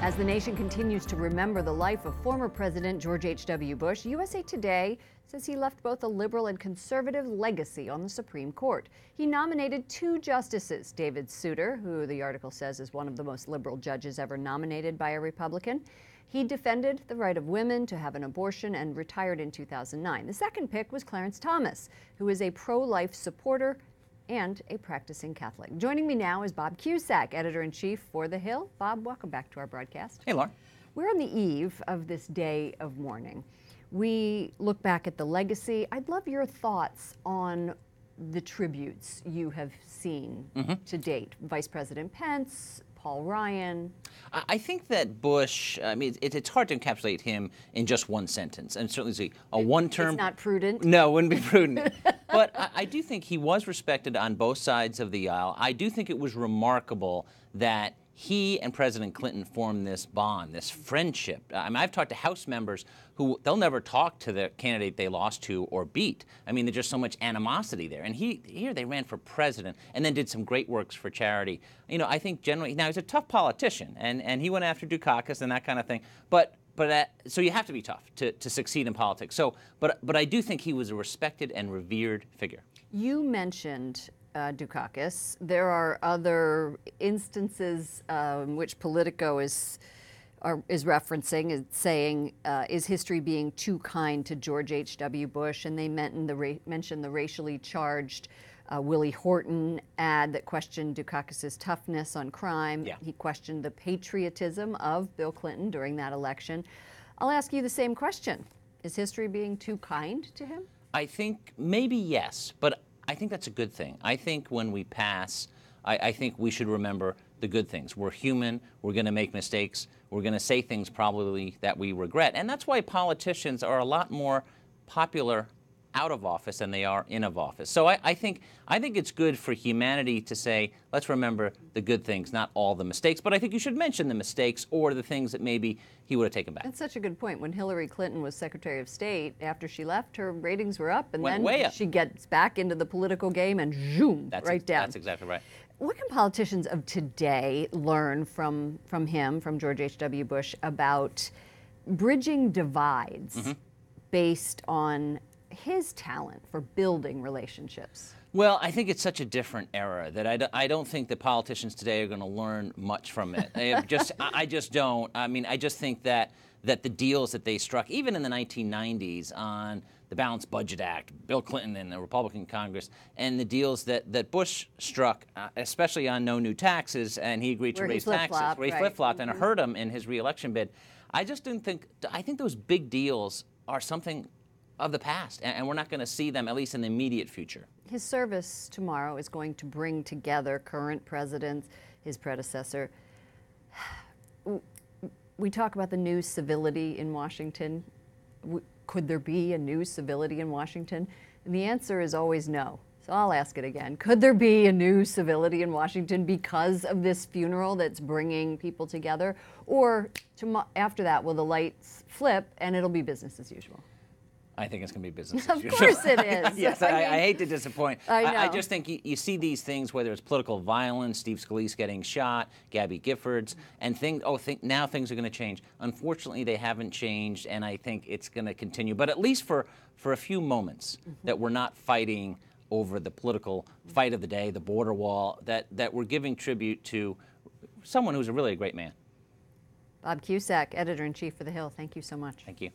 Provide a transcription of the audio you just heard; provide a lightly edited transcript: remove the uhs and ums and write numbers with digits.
As the nation continues to remember the life of former President George H.W. Bush, USA Today says he left both a liberal and conservative legacy on the Supreme Court. He nominated 2 justices, David Souter, who the article says is one of the most liberal judges ever nominated by a Republican. He defended the right of women to have an abortion and retired in 2009. The second pick was Clarence Thomas, who is a pro-life supporter and a practicing Catholic. Joining me now is Bob Cusack, editor-in-chief for The Hill. Bob, welcome back to our broadcast. Hey, Laura. We're on the eve of this day of mourning. We look back at the legacy. I'd love your thoughts on the tributes you have seen to date. Vice President Pence, Paul Ryan. I think that Bush, I mean, it's hard to encapsulate him in just one sentence, and certainly a one-term. It's not prudent. No, it wouldn't be prudent. But I do think he was respected on both sides of the aisle. I do think it was remarkable that he and President Clinton formed this bond, this friendship. I mean, I've talked to House members who they'll never talk to the candidate they lost to or beat. I mean, there's just so much animosity there. And here they ran for president and then did some great works for charity. You know, I think generally, now he's a tough politician, and he went after Dukakis and that kind of thing. So you have to be tough to succeed in politics. But I do think he was a respected and revered figure. You mentioned Dukakis. There are other instances in which Politico is referencing and saying, is history being too kind to George H.W. Bush? And they mentioned the racially charged Willie Horton ad that questioned Dukakis' toughness on crime. Yeah. He questioned the patriotism of Bill Clinton during that election. I'll ask you the same question. Is history being too kind to him? I think maybe yes, but I think that's a good thing. I think when we pass, I think we should remember the good things. We're human. We're going to make mistakes. We're going to say things probably that we regret. And that's why politicians are a lot more popular out of office than they are in of office. So I think it's good for humanity to say, let's remember the good things, not all the mistakes. But I think you should mention the mistakes or the things that maybe he would have taken back. That's such a good point. When Hillary Clinton was Secretary of State, after she left, her ratings were up, and went way up. She gets back into the political game and zoom, right down. That's exactly right. What can politicians of today learn from him, from George H.W. Bush, about bridging divides based on his talent for building relationships? Well, I think it's such a different era that I don't think that politicians today are going to learn much from it. I just don't. I mean, I just think that the deals that they struck, even in the 1990s on the Balanced Budget Act, Bill Clinton and the Republican Congress, and the deals that Bush struck, especially on no new taxes, and he agreed to raise taxes, where he flip-flopped, and it hurt him in his re-election bid. I just didn't think, I think those big deals are something of the past, and we're not going to see them, at least in the immediate future. His service tomorrow is going to bring together current presidents, his predecessor. We talk about the new civility in Washington. Could there be a new civility in Washington? And the answer is always no. So I'll ask it again. Could there be a new civility in Washington because of this funeral that's bringing people together? Or after that, will the lights flip and it'll be business as usual? I think it's going to be business as usual. Of course it is. Yes, I hate to disappoint. I know. I just think you see these things, whether it's political violence, Steve Scalise getting shot, Gabby Giffords, and now things are going to change. Unfortunately, they haven't changed, and I think it's going to continue. But at least for a few moments, that we're not fighting over the political fight of the day, the border wall, that we're giving tribute to someone who's really a great man. Bob Cusack, editor-in-chief for The Hill, thank you so much. Thank you.